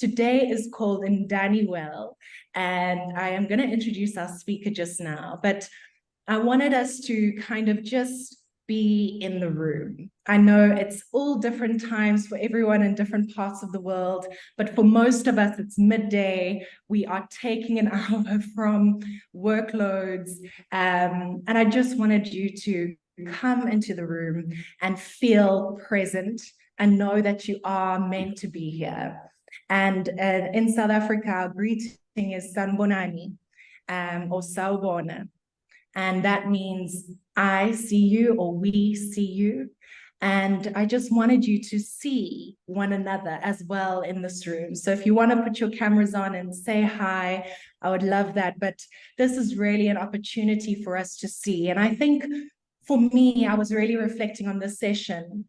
Today is called Ndani Well, and I am going to introduce our speaker just now, but I wanted us to kind of just be in the room. I know it's all different times for everyone in different parts of the world, but for most of us, it's midday. We are taking an hour from workloads. And I just wanted you to come into the room and feel present and know that you are meant to be here. And in South Africa, our greeting is Sanbonani or Sawubona. And that means I see you or we see you. And I just wanted you to see one another as well in this room. So if you want to put your cameras on and say hi, I would love that. But this is really an opportunity for us to see. And I think for me, I was really reflecting on this session.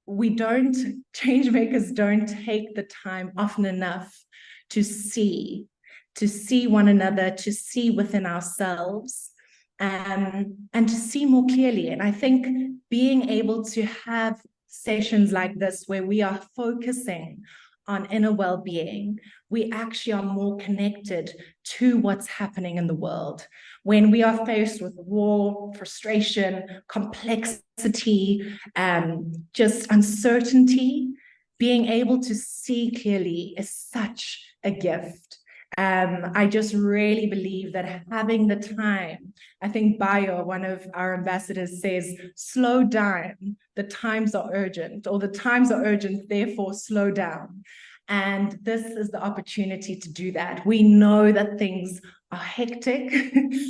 Change makers don't take the time often enough to see one another, to see within ourselves, and to see more clearly. And I think being able to have sessions like this where we are focusing on inner well-being, we actually are more connected to what's happening in the world. When we are faced with war, frustration, complexity, just uncertainty, being able to see clearly is such a gift. I just really believe that having the time, I think Bayo, one of our ambassadors, says, slow down, the times are urgent, or the times are urgent, therefore slow down. And this is the opportunity to do that. We know that things are hectic,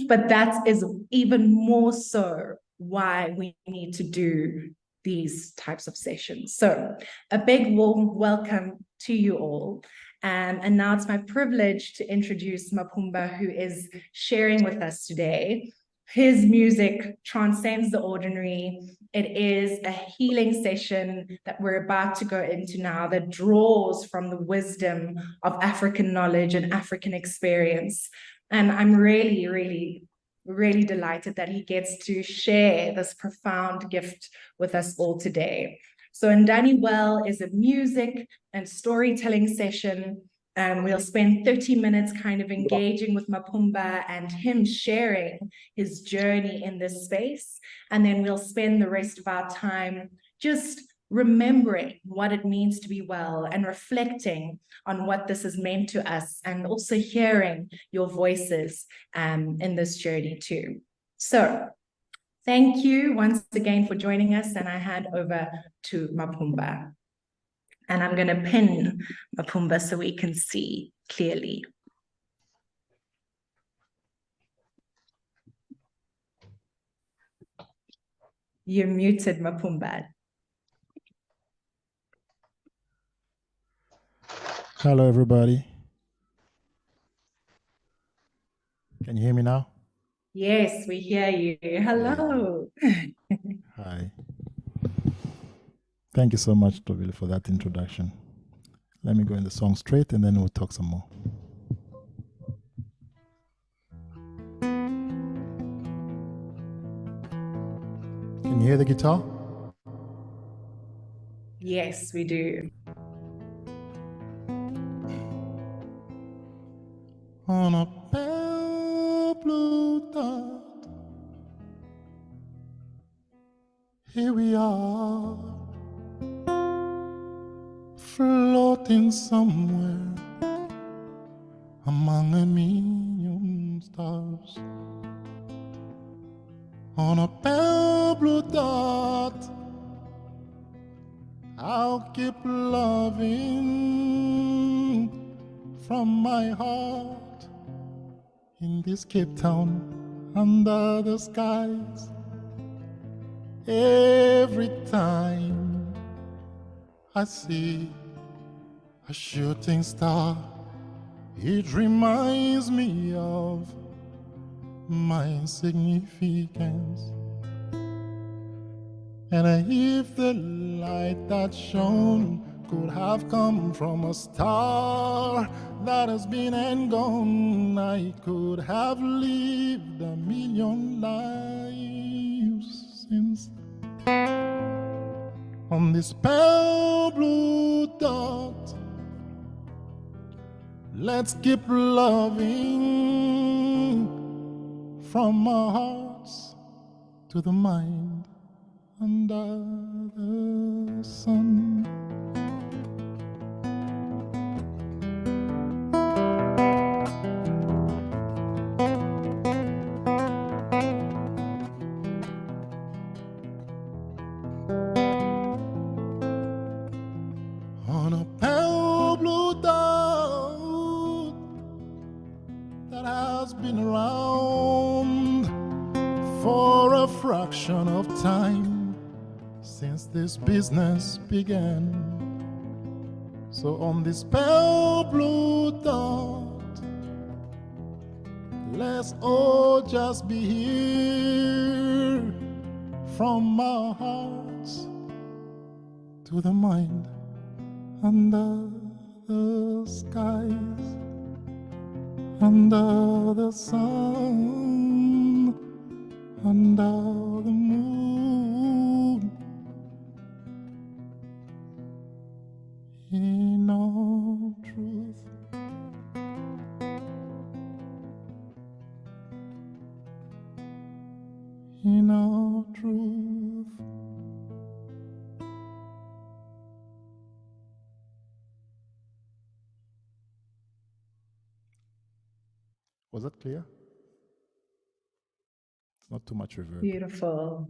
but that is even more so why we need to do these types of sessions. So a big warm welcome to you all. And now it's my privilege to introduce Mapumba, who is sharing with us today. His music transcends the ordinary. It is a healing session that we're about to go into now that draws from the wisdom of African knowledge and African experience. And I'm really, really, really delighted that he gets to share this profound gift with us all today. So Ndani Well is a music and storytelling session. We'll spend 30 minutes kind of engaging with Mapumba and him sharing his journey in this space. And then we'll spend the rest of our time just remembering what it means to be well and reflecting on what this has meant to us, and also hearing your voices in this journey too. So thank you once again for joining us, and I hand over to Mapumba. And I'm going to pin Mapumba so we can see clearly. You're muted, Mapumba. Hello, everybody. Can you hear me now? Yes, we hear you. Hello. Hi. Thank you so much, Tobile, for that introduction. Let me go in the song straight and then we'll talk some more. Can you hear the guitar? Yes, we do. On a pale blue dot, here we are, floating somewhere among a million stars. On a pale blue dot, I'll keep loving from my heart in this Cape Town under the skies. Every time I see a shooting star, it reminds me of my insignificance. And if the light that shone could have come from a star that has been and gone, I could have lived a million lives since. On this pale blue dot, Let's keep loving from our hearts to the mind under the sun. On a pale blue dot that has been around for a fraction of time since this business began. So on this pale blue dot, let's all just be here from our hearts to the mind under the skies, under the sun, under the moon, in all truth. In all truth. Was that clear? It's not too much reverb. Beautiful.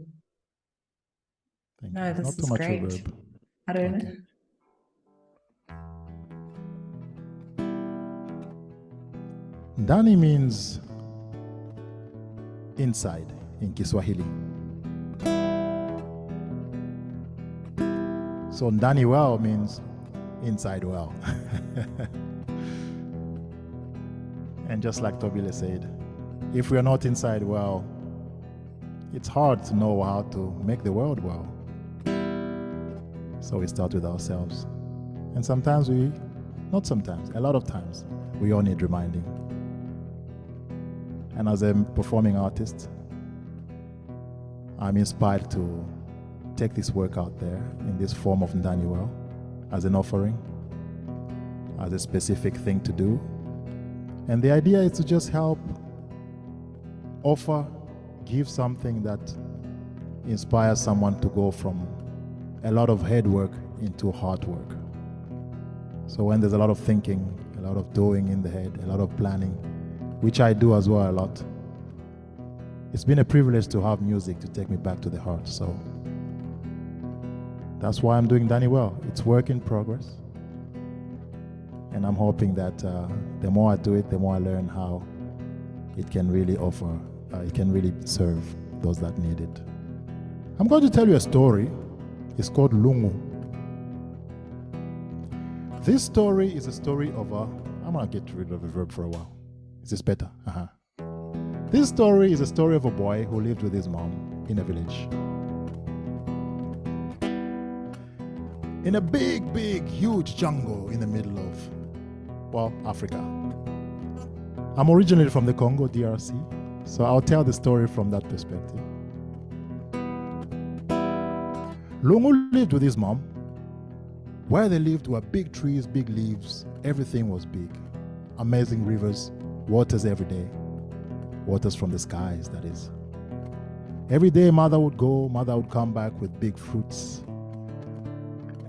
Thank No, you. this Not is too much great. reverb. I don't Okay. know. Ndani means inside in Kiswahili. So Ndani Well means inside well. And just like Tobile said, if we are not inside well, it's hard to know how to make the world well. So we start with ourselves. And sometimes not sometimes, a lot of times, we all need reminding. And as a performing artist, I'm inspired to take this work out there in this form of Ndani Well as an offering, as a specific thing to do. And the idea is to just help offer, give something that inspires someone to go from a lot of head work into heart work. So when there's a lot of thinking, a lot of doing in the head, a lot of planning, which I do as well a lot, it's been a privilege to have music to take me back to the heart. So that's why I'm doing Ndani Well. It's work in progress. And I'm hoping that the more I do it, the more I learn how it can really offer, it can really serve those that need it. I'm going to tell you a story. It's called Lungu. This story is a story of I'm going to get rid of the verb for a while. Is this better? This story is a story of a boy who lived with his mom in a village. In a big, big, huge jungle in the middle of, Africa. I'm originally from the Congo, DRC, so I'll tell the story from that perspective. Lungu lived with his mom. Where they lived were big trees, big leaves, everything was big. Amazing rivers, waters every day. Waters from the skies, that is. Every day mother would go, mother would come back with big fruits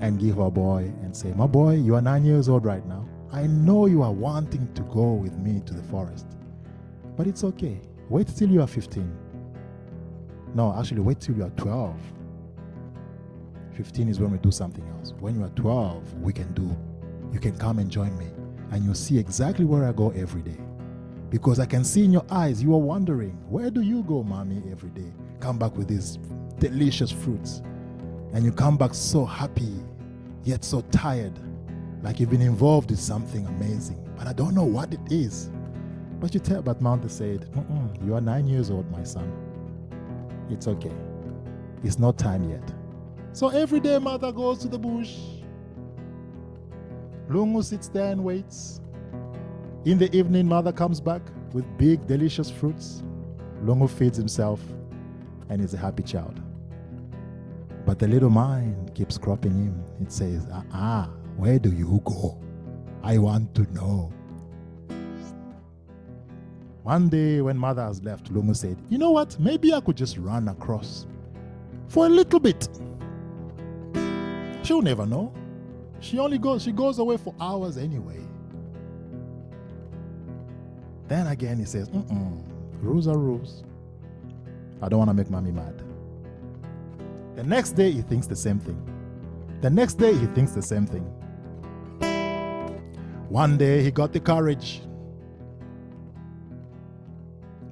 and give her boy and say, "My boy, you are 9 years old right now. I know you are wanting to go with me to the forest, but it's okay. Wait till you are 15. No, actually wait till you are 12. 15 is when we do something else. When you are 12, you can come and join me, and you'll see exactly where I go every day. Because I can see in your eyes, you are wondering, where do you go, mommy, every day? Come back with these delicious fruits. And you come back so happy, yet so tired, like you've been involved in something amazing, but I don't know what it is." But mother said, "You are 9 years old, my son. It's okay. It's not time yet." So every day mother goes to the bush. Lungu sits there and waits. In the evening, mother comes back with big, delicious fruits. Lungu feeds himself and is a happy child. But the little mind keeps cropping him. It says, where do you go? I want to know. One day when mother has left, Lungu said, you know what? Maybe I could just run across for a little bit. She'll never know. She goes away for hours anyway. Then again he says, rules are rules. I don't want to make mommy mad. The next day he thinks the same thing. The next day he thinks the same thing. One day he got the courage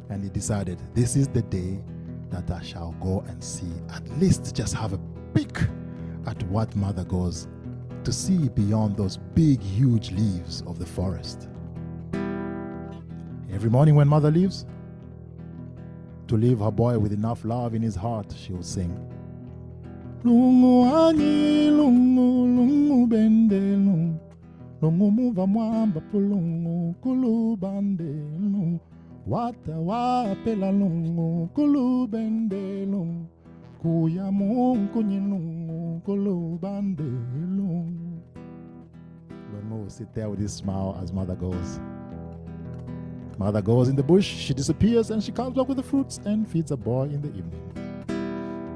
and he decided, this is the day that I shall go and see, at least just have a peek at what mother goes to see beyond those big, huge leaves of the forest. Every morning when mother leaves, to leave her boy with enough love in his heart, she will sing, Lungu ani, lungu, lungu bende, lungu, lungu muva mwamba pulungu, kulu bande, lungu, wata wapela lungu, kulu bende, lungu, kuya mungu nyilungu, kulu bande, lungu. Lungu will sit there with his smile as mother goes. Mother goes in the bush, she disappears, and she comes back with the fruits and feeds a boy in the evening.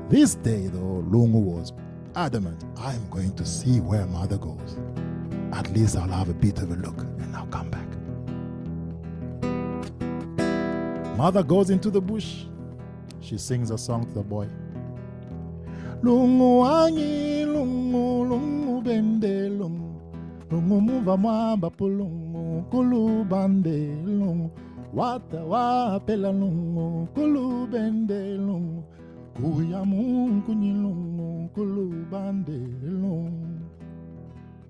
This day, though, Lungu was adamant, I'm going to see where mother goes. At least I'll have a bit of a look, and I'll come back. Mother goes into the bush. She sings a song to the boy. Lungu angi, lungu, lungu bende, lungu. Lungu muva mwamba pulungu, kulu bande lungu, wata wapela lungu, kulu bende lungu, kuya mungu nyilungu, kulu bande lungu.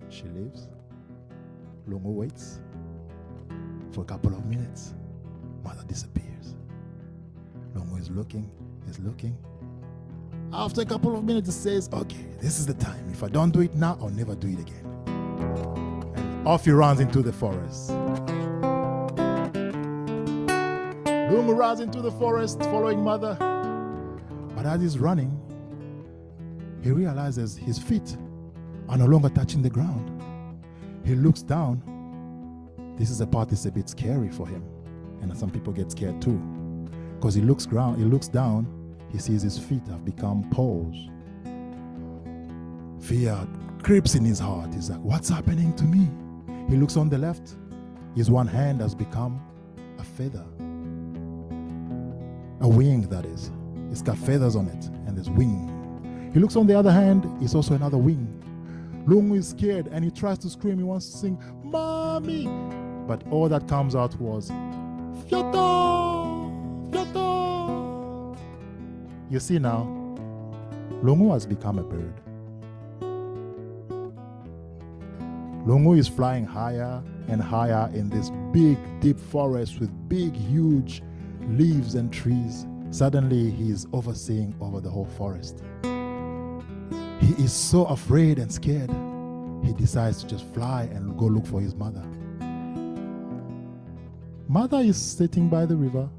She leaves. Lungu waits for a couple of minutes. Mother disappears. Lungu is looking. After a couple of minutes, he says, okay, this is the time. If I don't do it now, I'll never do it again. Off he runs into the forest. Lungu runs into the forest following mother. But as he's running, he realizes his feet are no longer touching the ground. He looks down. This is a part that's a bit scary for him. And some people get scared too. Because he looks down, he sees his feet have become paws. Fear creeps in his heart. He's like, what's happening to me? He looks on the left. His one hand has become a feather. A wing, that is. It's got feathers on it, and there's wing. He looks on the other hand. It's also another wing. Lungu is scared, and he tries to scream. He wants to sing, Mommy! But all that comes out was, Fyoto! Fyoto! You see now, Lungu has become a bird. Lungu is flying higher and higher in this big, deep forest with big, huge leaves and trees. Suddenly, he is overseeing over the whole forest. He is so afraid and scared, he decides to just fly and go look for his mother. Mother is sitting by the river,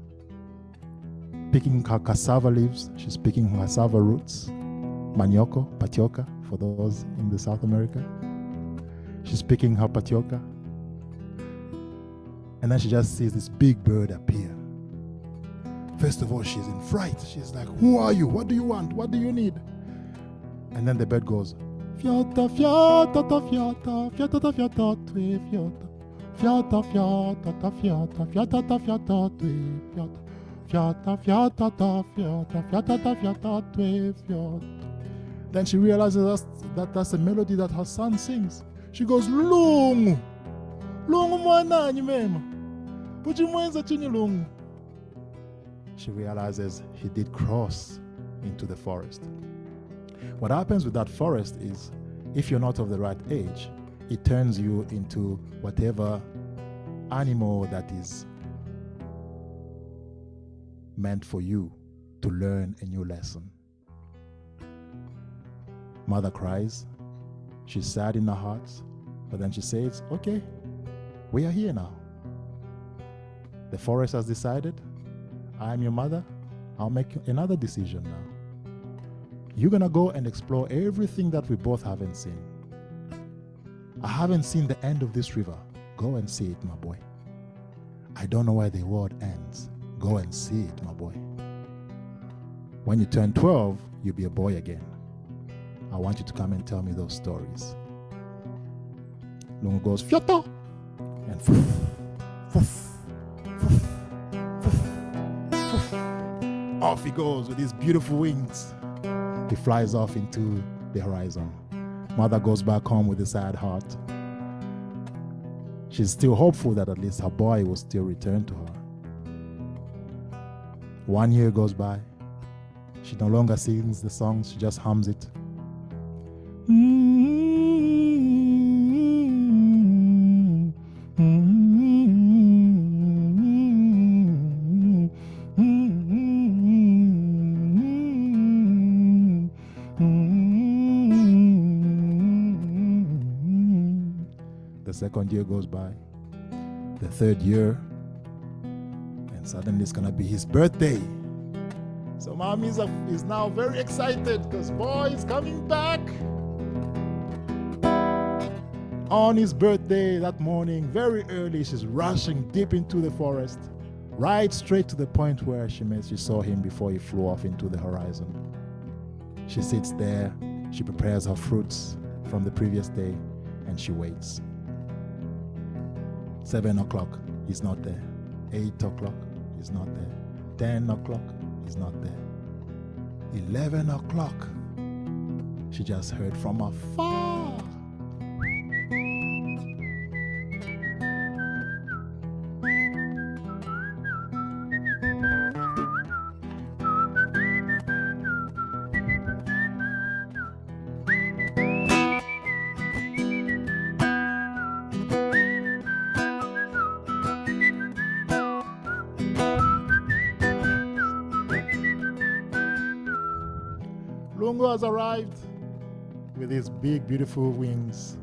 picking her cassava leaves. She's picking her cassava roots, manioko, patioka, for those in the South America. She's picking her patioka. And then she just sees this big bird appear. First of all, she's in fright. She's like, who are you? What do you want? What do you need? And then the bird goes, Fiota, fiota, ta fiota, fiota, ta fiota, twe fiota. Fiota, fiota, ta fiota, fiota, ta fiota, twe fiota. Fiota, fiota, ta fiota, fiota, ta fiota, twe fiota. Then she realizes that's a melody that her son sings. She goes, Lungu! Lungu mwananyi mema. Uchimwenza chini lungu. She realizes he did cross into the forest. What happens with that forest is, if you're not of the right age, it turns you into whatever animal that is meant for you to learn a new lesson. Mother cries. She's sad in her heart, but then she says, okay, we are here now. The forest has decided, I am your mother. I'll make another decision now. You're going to go and explore everything that we both haven't seen. I haven't seen the end of this river. Go and see it, my boy. I don't know where the world ends. Go and see it, my boy. When you turn 12, you'll be a boy again. I want you to come and tell me those stories. Lungu goes, Fyoto! And foof, foof, foof, foof, foof. Off he goes with his beautiful wings. He flies off into the horizon. Mother goes back home with a sad heart. She's still hopeful that at least her boy will still return to her. 1 year goes by. She no longer sings the songs, she just hums it. The second year goes by, the third year, and suddenly it's gonna be his birthday. So mommy is now very excited because boy is coming back. On his birthday that morning, very early, she's rushing deep into the forest, right straight to the point where she saw him before he flew off into the horizon. She sits there, she prepares her fruits from the previous day, and she waits. 7 o'clock, he's not there. 8 o'clock, he's not there. 10 o'clock, he's not there. 11 o'clock, she just heard from afar. Lungu has arrived with his big, beautiful wings.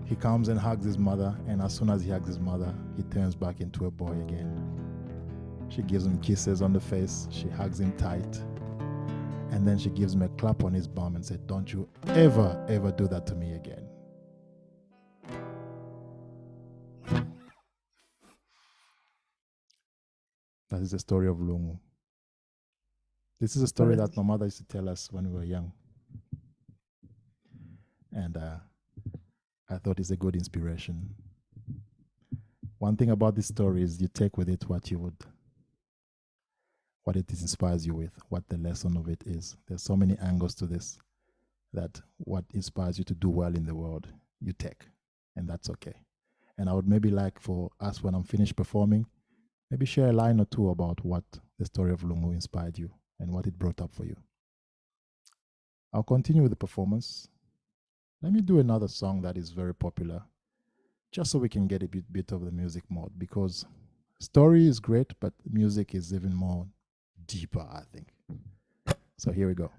He comes and hugs his mother, and as soon as he hugs his mother, he turns back into a boy again. She gives him kisses on the face, she hugs him tight, and then she gives him a clap on his bum and said, "Don't you ever, ever do that to me again." That is the story of Lungu. This is a story that my mother used to tell us when we were young. And I thought it's a good inspiration. One thing about this story is you take with it what it inspires you with, what the lesson of it is. There's so many angles to this that what inspires you to do well in the world, you take, and that's okay. And I would maybe like for us, when I'm finished performing, maybe share a line or two about what the story of Lungu inspired you and what it brought up for you. I'll continue with the performance. Let me do another song that is very popular, just so we can get a bit of the music mode, because story is great, but music is even more deeper, I think. So here we go.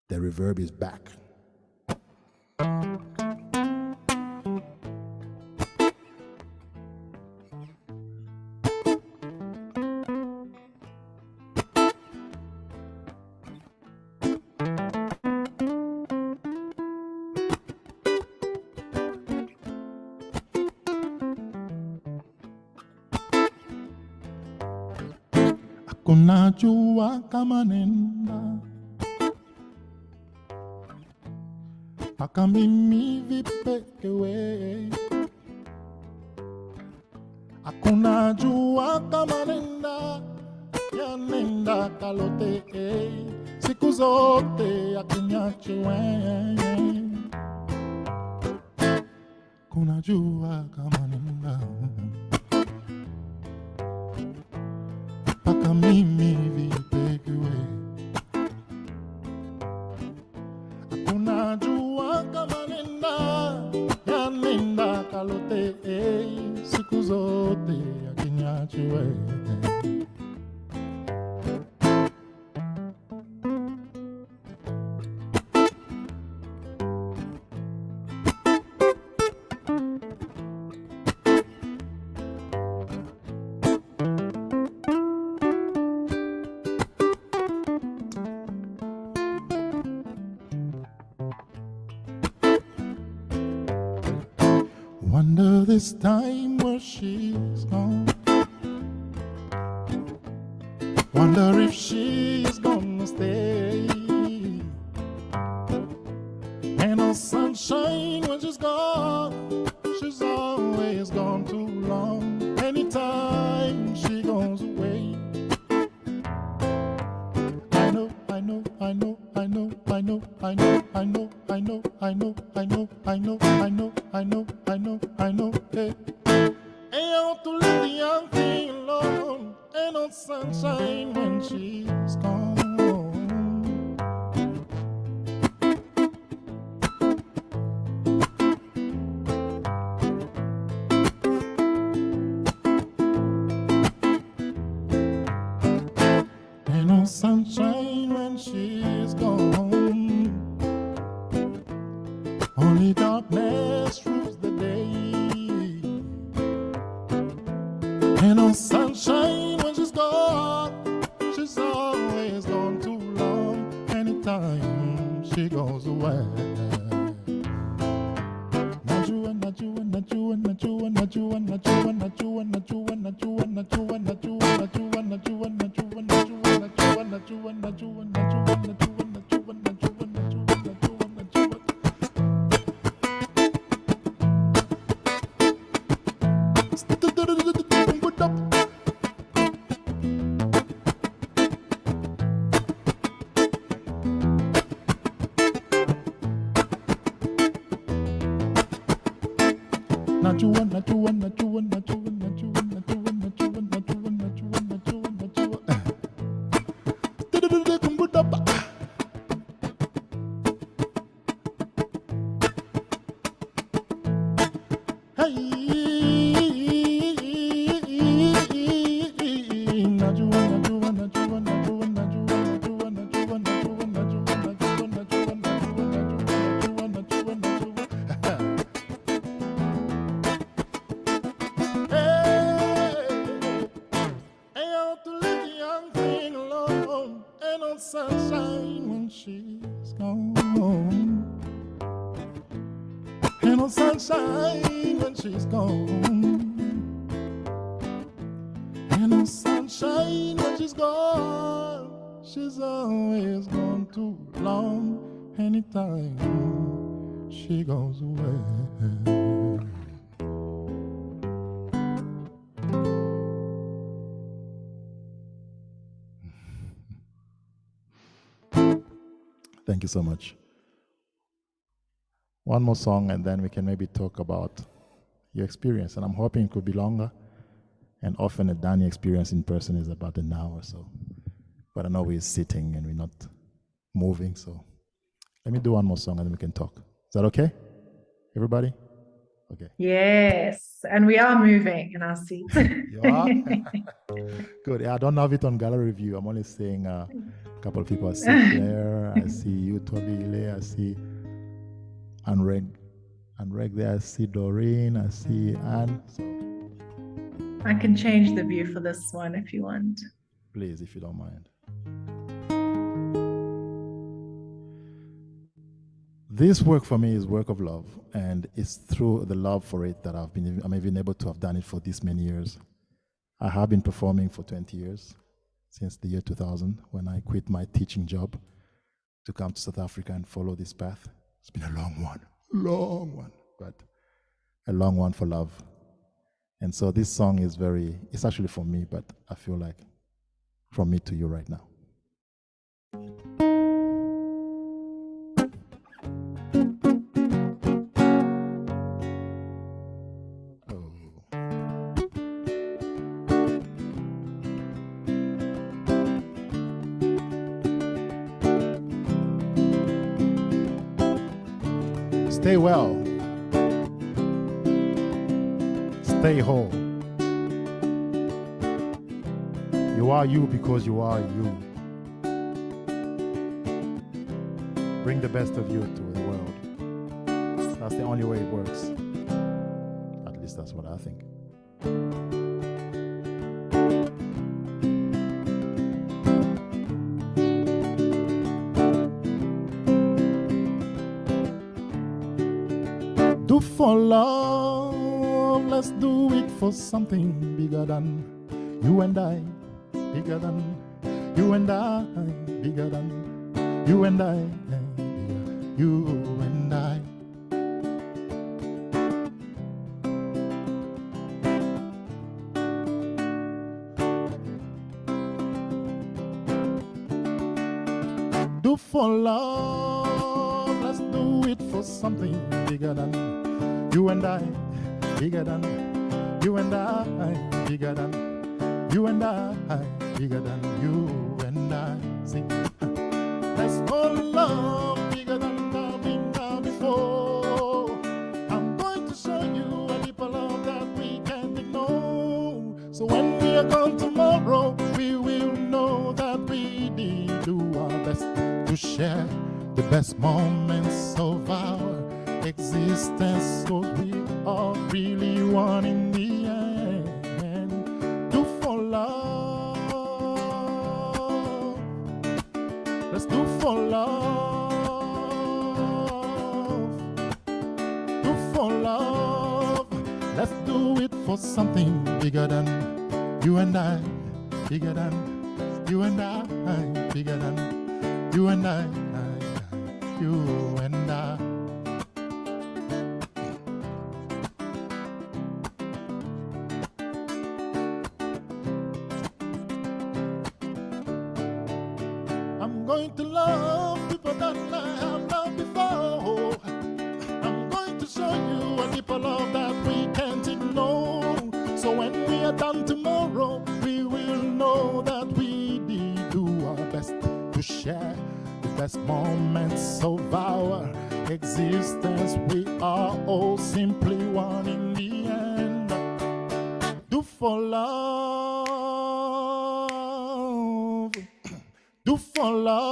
The reverb is back. Kunajua kama nenda paka mimi vipekewe, hakuna jua kama nenda ya nenda kalote siku zote akinyachiwe, kuna jua kama nenda paka mimi vipekewe, hakuna jua kama nenda ya nenda kalote siku zote akinyachiwe. Wonder this time where she's gone. Wonder if she's gonna stay. Ain't no sunshine when she's gone. She's always gone too long. Anytime she goes away. I know, I know, I know, I know, I know, I know, I know, I know, I know, I know, I know, I know, I know, I know, I know, hey. Ain't out to leave the young thing alone. Ain't no sunshine when she's gone. Ain't no sunshine when she's gone. Only darkness rules the day. Ain't no sunshine when she's gone. She's always gone too long. Anytime she goes away. Najua, najua, najua, najua, najua, najua, najua, najua, najua, najua, najua, najua, najua, sunshine when she's gone. Ain't no sunshine when she's gone. Ain't no sunshine when she's gone. She's always gone too long. Anytime she goes away. Thank you so much. One more song and then we can maybe talk about your experience. And I'm hoping it could be longer. And often a Ndani experience in person is about an hour or so. But I know we're sitting and we're not moving. So let me do one more song and then we can talk. Is that okay? Everybody? Okay. Yes. And we are moving in our seats. You are? Good. Yeah, I don't have it on gallery view. I'm only saying a couple of people. I see Claire, I see you, Tovile, I see Anreg there, I see Doreen, I see Anne. So I can change the view for this one if you want. Please, if you don't mind. This work for me is work of love, and it's through the love for it that I'm even able to have done it for this many years. I have been performing for 20 years, since the year 2000, when I quit my teaching job to come to South Africa and follow this path. It's been a long one, but a long one for love. And so this song is it's actually for me, but I feel like from me to you right now. Stay well. Stay whole. You are you because you are you. Bring the best of you to the world. That's the only way it works. At least that's what I think. Do for love, let's do it for something bigger than you and I, bigger than you and I, bigger than you and I, bigger, you and I. Do for love, let's do it for something bigger than you and I, bigger than you and I, bigger than you and I, bigger than you and I. Sing. Let's for love, bigger than I've been down before. I'm going to show you a deeper love that we can't ignore. So when we are gone tomorrow, we will know that we did do our best to share the best moments of our existence. So we are really one in the end. Do for love. Let's do for love. Do for love. Let's do it for something bigger than you and I, bigger than you and I, bigger than you and I, you and I. I'm going to love people that I have loved before. I'm going to show you a deeper love that we can't ignore. So when we are done tomorrow, we will know that we did do our best to share the best moments of our existence. We are all simply one in the end. Do for love. Do for love.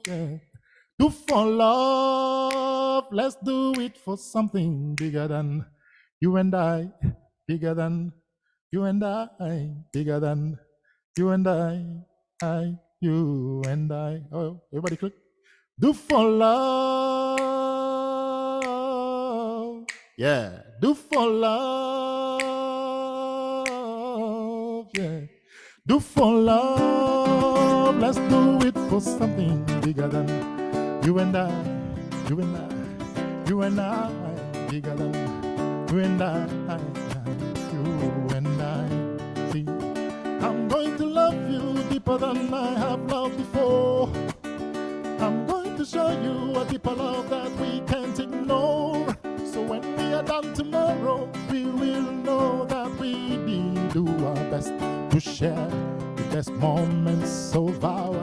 Yeah. Do for love. Let's do it for something bigger than you and I, bigger than you and I, bigger than you and I, you and I. Oh, everybody click. Do for love. Yeah. Do for love. Yeah. Do for love. Let's do it for something bigger than you and I, you and I, you and I, bigger than you and I, you and I. See, I'm going to love you deeper than I have loved before. I'm going to show you a deeper love that we can't ignore. So when we are done tomorrow, we will know that we did do our best to share the best moments of our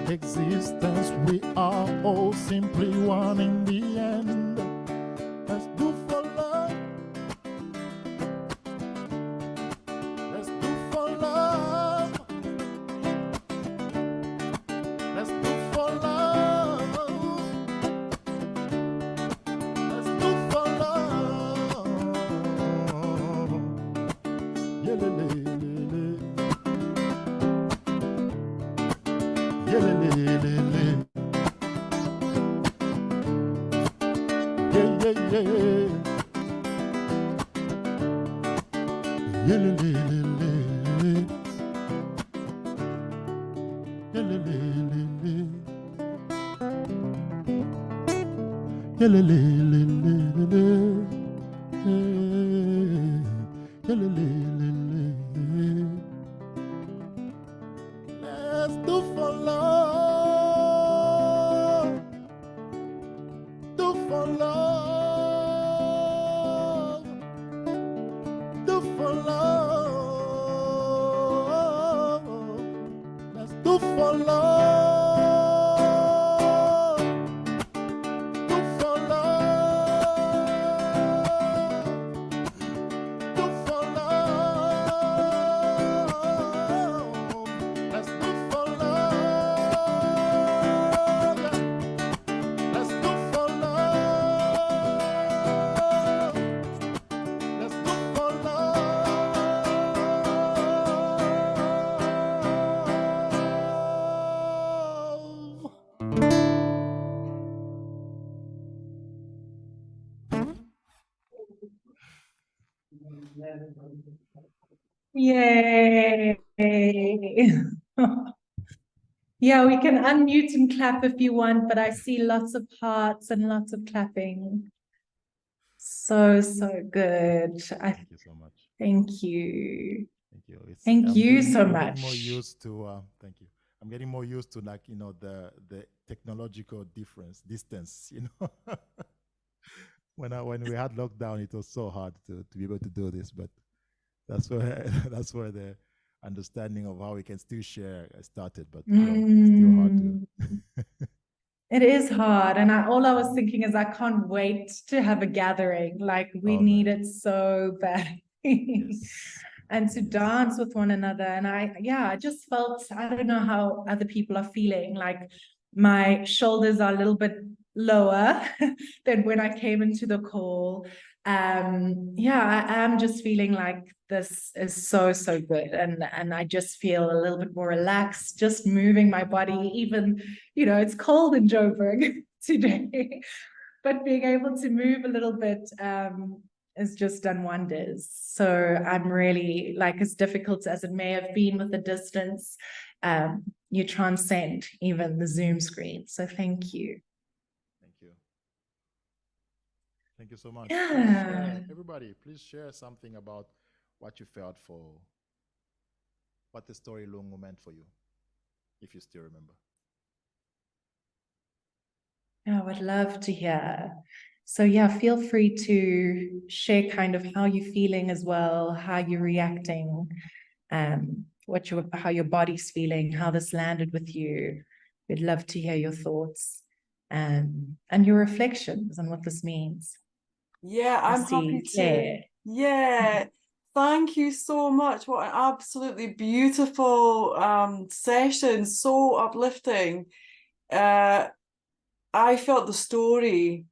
existence. We are all simply one in the end. Let's do for love. Let's do for love. Let's do for love. Let's do for love. Yeah, le, le, le, le. Yeah, le, le, le, le. Yeah, yeah, yeah. Yeah, le, le, le, le. Yeah, le, le, le, le. Yeah, le, le, le, le, le. Yeah, le, le, le, le. Let's do for love. Do for love. Do for love. Let's do for love. Do for love. Do for love. Let's do for love. Let's do for love. Yay. Yeah, we can unmute and clap if you want, but I see lots of hearts and lots of clapping. So good. Thank you so much. Thank you. Thank you. Thank you so much. I'm getting more used to. Thank you. I'm getting more used to, like, the technological distance. When we had lockdown, it was so hard to be able to do this, but that's where that's where the understanding of how we can still share started. But it's still hard to. It is hard, and all I was thinking is I can't wait to have a gathering. Like, we need it so bad. Yes. And to dance with one another. And I just felt, I don't know how other people are feeling, like my shoulders are a little bit lower than when I came into the call. I am just feeling like this is so good, and I just feel a little bit more relaxed, just moving my body. Even, it's cold in Joburg today, but being able to move a little bit has just done wonders. So I'm really, like, as difficult as it may have been with the distance, you transcend even the Zoom screen. So thank you. Thank you. Thank you so much. Yeah. Everybody, please share something about what you felt for, what the story Lungu meant for you, if you still remember. I would love to hear. So yeah, feel free to share kind of how you're feeling as well, how you're reacting, how your body's feeling, how this landed with you. We'd love to hear your thoughts and your reflections on what this means. Yeah, I'm happy to. Yeah, thank you so much. What an absolutely beautiful session, so uplifting. I felt the story.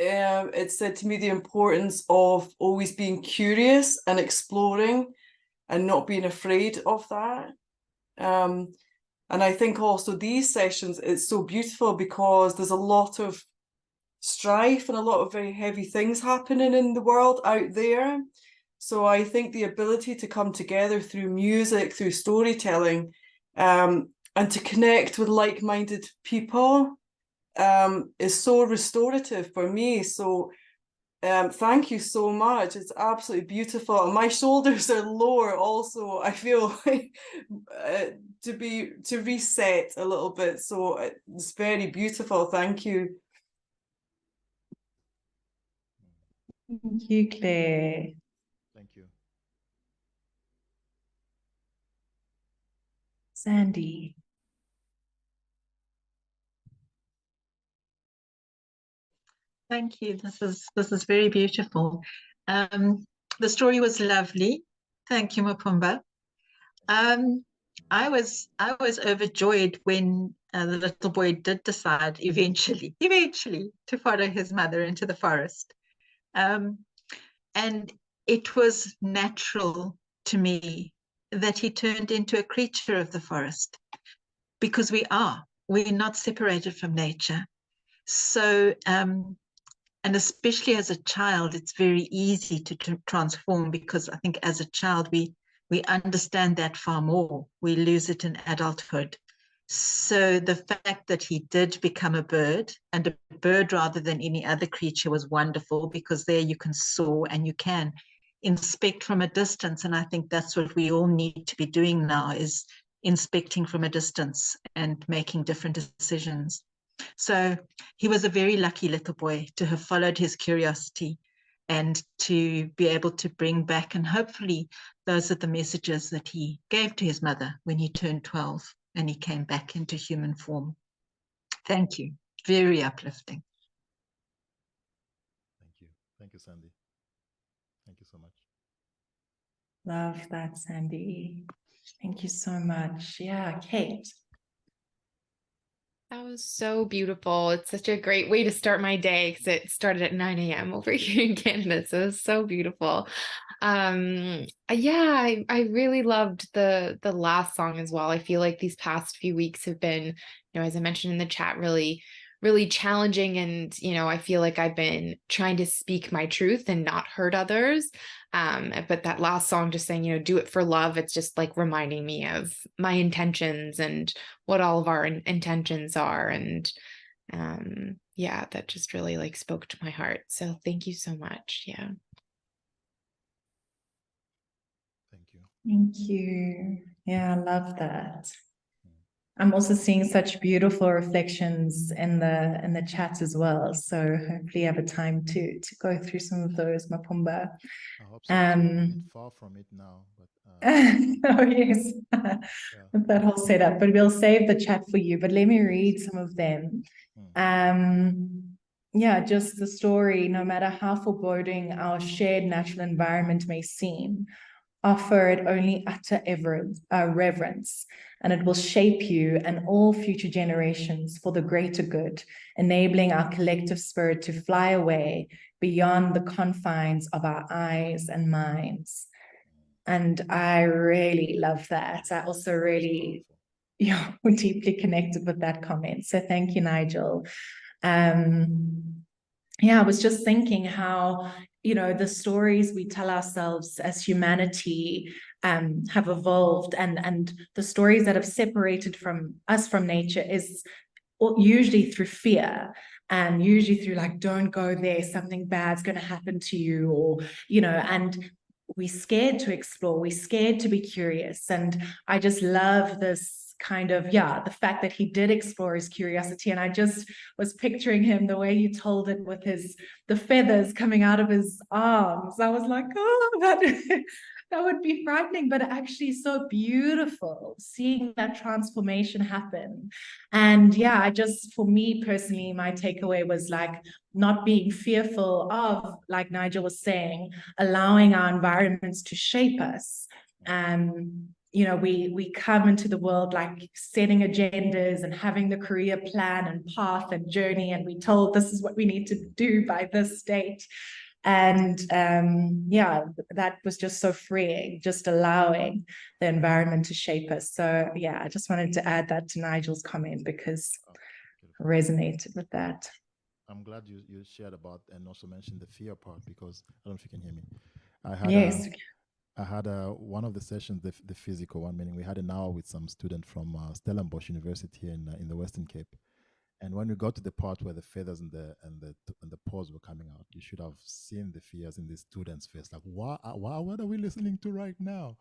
It said to me the importance of always being curious and exploring and not being afraid of that. And I think also these sessions, it's so beautiful because there's a lot of strife and a lot of very heavy things happening in the world out there. So I think the ability to come together through music, through storytelling, and to connect with like-minded people is so restorative for me. So thank you so much. It's absolutely beautiful. And my shoulders are lower also. I feel like to reset a little bit. So it's very beautiful. Thank you. Thank you, Claire. Thank you. Sandy. Thank you. This is very beautiful. The story was lovely. Thank you, Mapumba. I was overjoyed when the little boy did decide eventually to follow his mother into the forest. And it was natural to me that he turned into a creature of the forest, because we're not separated from nature. So, and especially as a child, it's very easy to transform, because I think as a child, we understand that far more. We lose it in adulthood. So the fact that he did become a bird, and a bird rather than any other creature, was wonderful, because there you can soar and you can inspect from a distance. And I think that's what we all need to be doing now, is inspecting from a distance and making different decisions. So he was a very lucky little boy to have followed his curiosity and to be able to bring back, and hopefully those are the messages that he gave to his mother when he turned 12 and he came back into human form. Thank you. Very uplifting. Thank you. Thank you, Sandy. Thank you so much. Love that, Sandy. Thank you so much. Yeah, Kate. That was so beautiful. It's such a great way to start my day, because it started at 9 a.m. over here in Canada. So it was so beautiful. I really loved the last song as well. I feel like these past few weeks have been, as I mentioned in the chat, really really challenging. And, I feel like I've been trying to speak my truth and not hurt others. But that last song just saying, do it for love, it's just like reminding me of my intentions and what all of our intentions are. And yeah, that just really like spoke to my heart. So thank you so much. Yeah. Thank you. Thank you. Yeah, I love that. I'm also seeing such beautiful reflections in the chat as well. So hopefully you have a time to go through some of those, Mapumba. I hope so too. I'm a bit far from it now, but oh yes, yeah. with that whole setup. But we'll save the chat for you. But let me read some of them. Yeah, just the story. No matter how foreboding our shared natural environment may seem, offer it only utter reverence, and it will shape you and all future generations for the greater good, enabling our collective spirit to fly away beyond the confines of our eyes and minds. And I really love that. I also really deeply connected with that comment. So thank you, Nigel. Yeah, I was just thinking how, the stories we tell ourselves as humanity have evolved, and the stories that have separated from us from nature is usually through fear, and usually through like, don't go there, something bad's going to happen to you, or, and we're scared to explore, we're scared to be curious. And I just love this kind of, the fact that he did explore his curiosity. And I just was picturing him the way he told it with the feathers coming out of his arms. I was like, oh, that would be frightening, but actually so beautiful seeing that transformation happen. And for me personally, my takeaway was like not being fearful of, like Nigel was saying, allowing our environments to shape us. We come into the world like setting agendas and having the career plan and path and journey, and we told this is what we need to do by this date. And that was just so freeing, just allowing the environment to shape us. So I just wanted to add that to Nigel's comment because I resonated with that. I'm glad you shared about and also mentioned the fear part, because I don't know if you can hear me. I had one of the sessions, the physical one, meaning we had an hour with some student from Stellenbosch University here in the Western Cape. And when we got to the part where the feathers and the paws were coming out, you should have seen the fears in the students' face. Like, what are we listening to right now?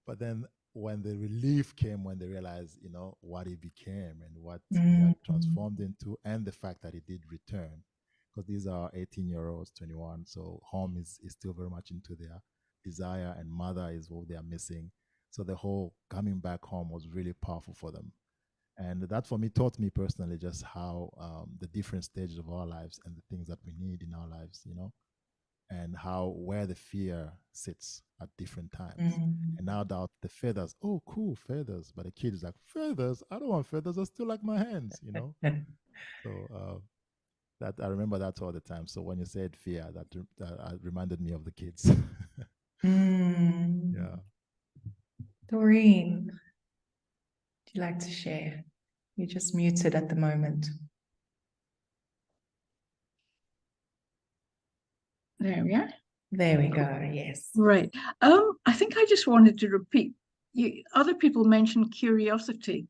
But then when the relief came, when they realized, what it became and what he had transformed into, and the fact that he did return, because these are 18-year-olds, 21, so home is still very much into their desire, and mother is what they are missing. So the whole coming back home was really powerful for them. And that for me taught me personally just how the different stages of our lives and the things that we need in our lives, and where the fear sits at different times. And now that the feathers, oh, cool, feathers. But the kid is like, feathers? I don't want feathers. I still like my hands, So that I remember that all the time. So when you said fear, that reminded me of the kids. Yeah. Doreen, would you like to share? You're just muted at the moment. There we are. There we go. Yes. Right. I think I just wanted to repeat. Other people mentioned curiosity,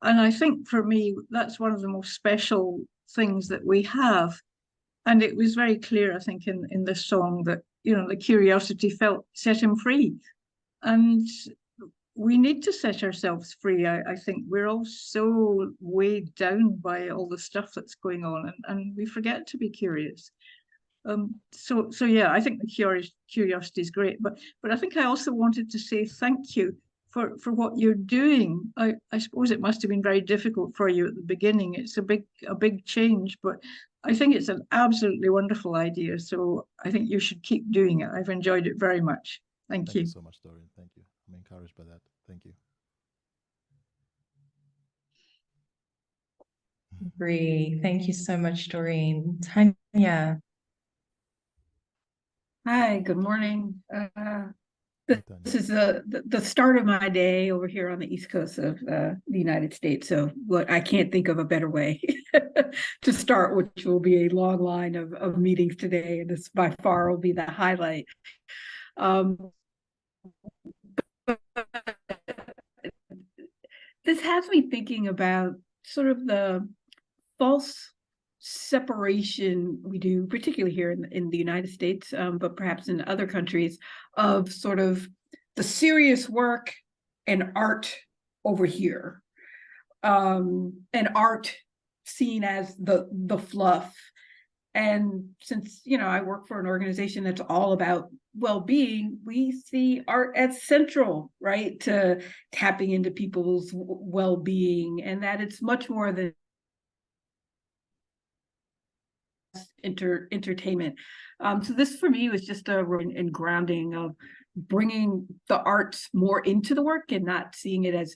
and I think for me that's one of the most special things that we have. And it was very clear, I think, in this song that the curiosity set him free, and we need to set ourselves free. I think we're all so weighed down by all the stuff that's going on, and we forget to be curious. So I think the curiosity is great, but I think I also wanted to say thank you for what you're doing. I suppose it must have been very difficult for you at the beginning. It's a big change, but I think it's an absolutely wonderful idea. So I think you should keep doing it. I've enjoyed it very much. Thank you. Thank you so much, Doreen. Thank you. I'm encouraged by that. Thank you. Agree. Thank you so much, Doreen. Tanya. Hi, good morning. This is the start of my day over here on the East Coast of the United States. So what I can't think of a better way to start, which will be a long line of meetings today. And this by far will be the highlight. This has me thinking about sort of the false separation we do, particularly here in the United States, but perhaps in other countries, of sort of the serious work and art over here, and art seen as the fluff. And since, you know, I work for an organization that's all about well-being, we see art as central, right, to tapping into people's well-being, and that it's much more than entertainment. So this for me was just a grounding of bringing the arts more into the work and not seeing it as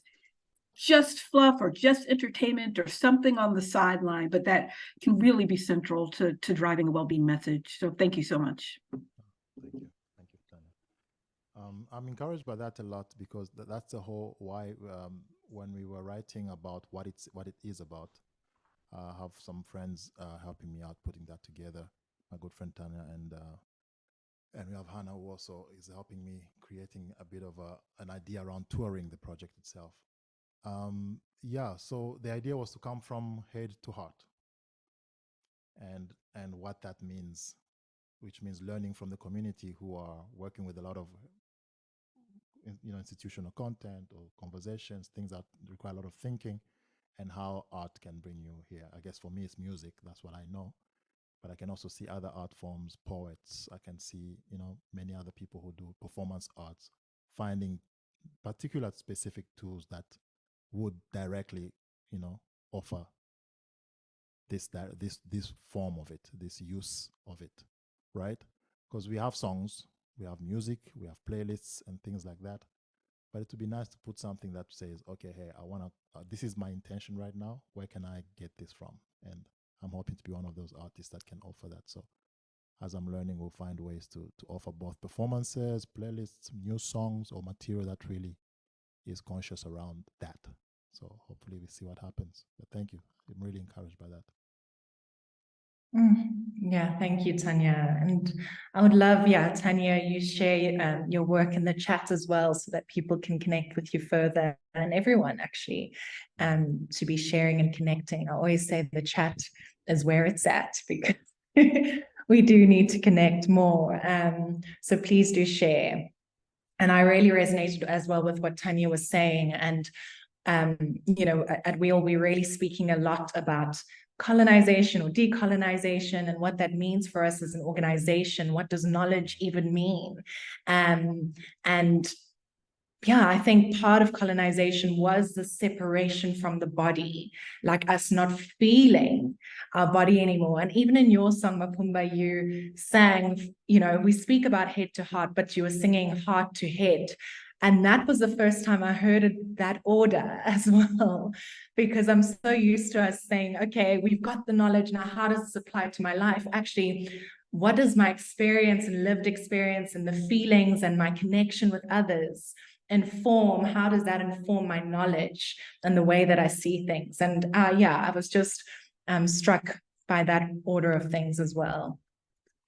just fluff or just entertainment or something on the sideline, but that can really be central to driving a well-being message. So thank you so much. Thank you, Tanya. I'm encouraged by that a lot, because that's the whole why when we were writing about what it is about. I have some friends helping me out putting that together. My good friend Tanya, and we have Hannah, who also is helping me creating a bit of an idea around touring the project itself. Yeah, so the idea was to come from head to heart, and what that means, which means learning from the community who are working with a lot of institutional content or conversations, things that require a lot of thinking, and how art can bring you here. I guess for me it's music, that's what I know, but I can also see other art forms, poets. I can see many other people who do performance arts, finding particular specific tools that would directly offer this form of it, this use of it, right? Because we have songs, we have music, we have playlists and things like that, but it would be nice to put something that says, okay, hey, I want to this is my intention right now, where can I get this from? And I'm hoping to be one of those artists that can offer that. So as I'm learning, we'll find ways to offer both performances, playlists, new songs, or material that really is conscious around that. So hopefully we see what happens. But thank you. I'm really encouraged by that. Yeah, thank you, Tanya. And I would love, Tanya, you share your work in the chat as well, so that people can connect with you further, and everyone actually, to be sharing and connecting. I always say the chat is where it's at, because we do need to connect more. So please do share. And I really resonated as well with what Tanya was saying. And at WEAll, we're really speaking a lot about colonization or decolonization, and what that means for us as an organization. What does knowledge even mean? And I think part of colonization was the separation from the body, like us not feeling our body anymore. And even in your song, Mapumba, you sang, we speak about head to heart, but you were singing heart to head. And that was the first time I heard that order as well, because I'm so used to us saying, okay, we've got the knowledge, now how does this apply to my life? Actually, what does my experience and lived experience and the feelings and my connection with others inform? How does that inform my knowledge and the way that I see things? And I was just struck by that order of things as well.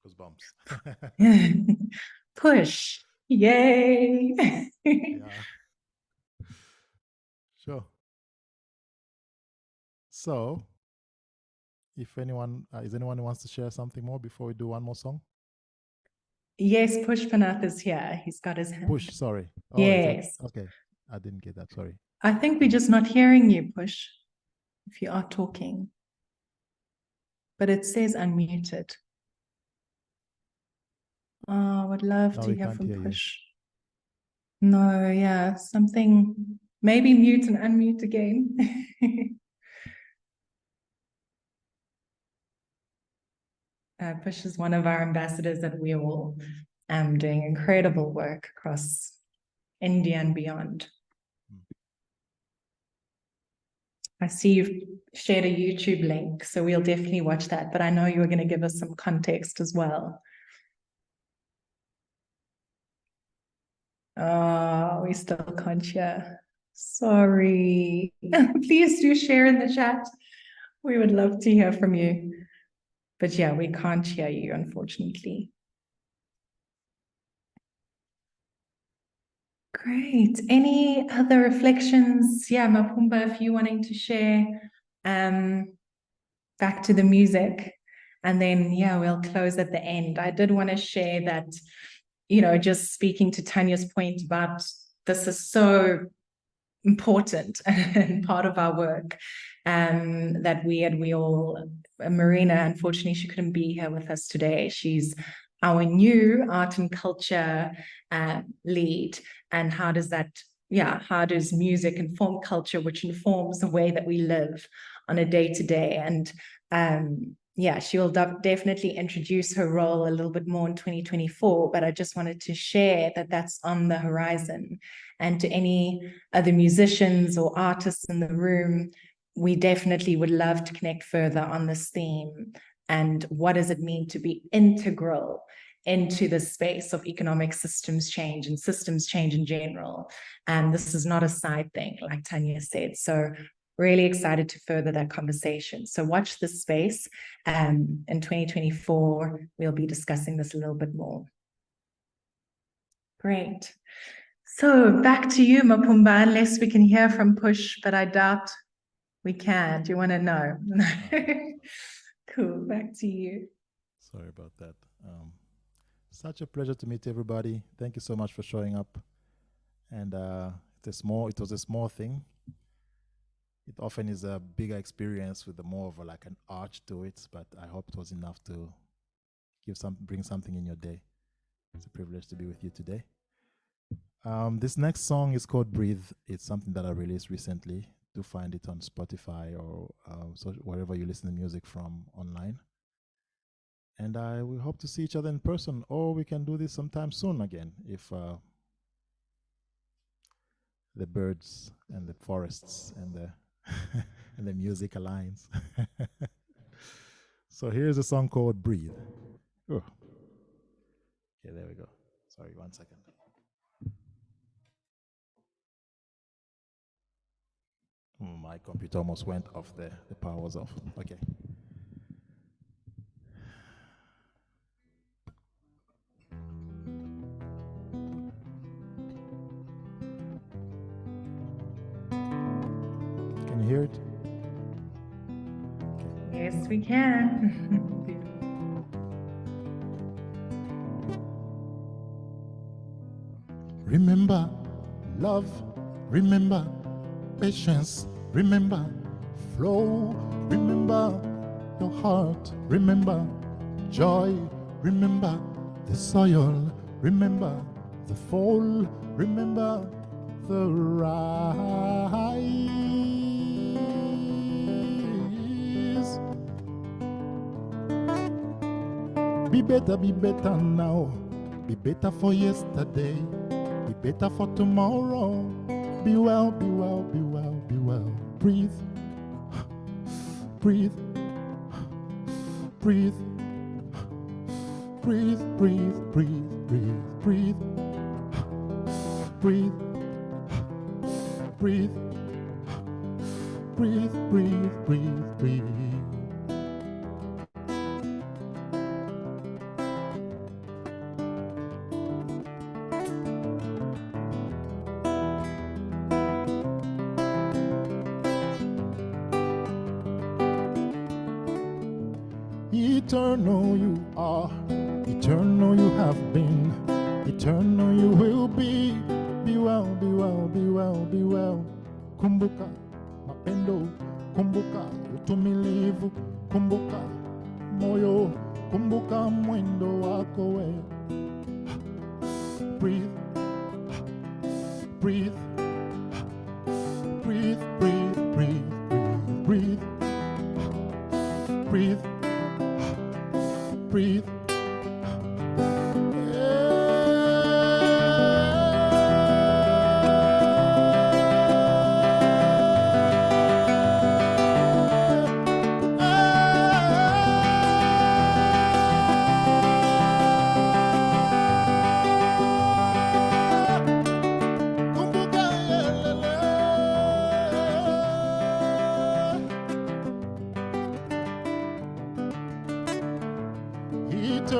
Goosebumps. Push. Yay. Yeah. Sure. So, if anyone, is anyone who wants to share something more before we do one more song? Yes, Push Panath is here. He's got his hand. Push, sorry. Oh, yes. Okay, I didn't get that, sorry. I think we're just not hearing you, Push, if you are talking. But it says unmuted. Oh, I would love to hear from Push. No, something, maybe mute and unmute again. Push is one of our ambassadors at WEAll, doing incredible work across India and beyond. I see you've shared a YouTube link, so we'll definitely watch that, but I know you're going to give us some context as well. Oh, we still can't hear. Sorry. Please do share in the chat. We would love to hear from you. But yeah, we can't hear you, unfortunately. Great. Any other reflections? Yeah, Mapumba, if you're wanting to share, back to the music. And then, yeah, we'll close at the end. I did want to share that, just speaking to Tanya's point about this is so important and part of our work, that we at WEAll, Marina, unfortunately, she couldn't be here with us today. She's our new art and culture lead. And how does music inform culture, which informs the way that we live on a day-to-day? And she will definitely introduce her role a little bit more in 2024, but I just wanted to share that that's on the horizon. And to any other musicians or artists in the room, we definitely would love to connect further on this theme. And what does it mean to be integral into the space of economic systems change and systems change in general? And this is not a side thing, like Tanya said. So really excited to further that conversation. So watch this space. In 2024, we'll be discussing this a little bit more. Great. So back to you, Mapumba, unless we can hear from Push, but I doubt we can. Do you want to know? Cool. Back to you. Sorry about that. Such a pleasure to meet everybody. Thank you so much for showing up. And it was a small thing. It often is a bigger experience with more of like an arch to it, but I hope it was enough to bring something in your day. It's a privilege to be with you today. This next song is called Breathe. It's something that I released recently. Do find it on Spotify or so wherever you listen to music from online. And we hope to see each other in person, or we can do this sometime soon again if the birds and the forests and the and the music aligns. So here's a song called Breathe. Oh. Okay, there we go. Sorry, 1 second. My computer almost went off there. The power was off. Okay. Can you hear it? Yes, we can. Remember love, remember patience, remember flow, remember your heart, remember joy, remember the soil, remember the fall, remember the rise. Be better now, be better for yesterday, be better for tomorrow. Be well, be well, be well, be well. Breathe, breathe, breathe, breathe, breathe, breathe, breathe, breathe, breathe, breathe, breathe, breathe, breathe. Eternal you are, eternal you have been, eternal you will be. Be well, be well, be well, be well. Kumbuka mapendo, kumbuka utumilivu, kumbuka moyo, kumbuka mwendo wako we. Breathe, breathe, breathe, breathe, breathe, breathe, breathe, breathe. Breathe.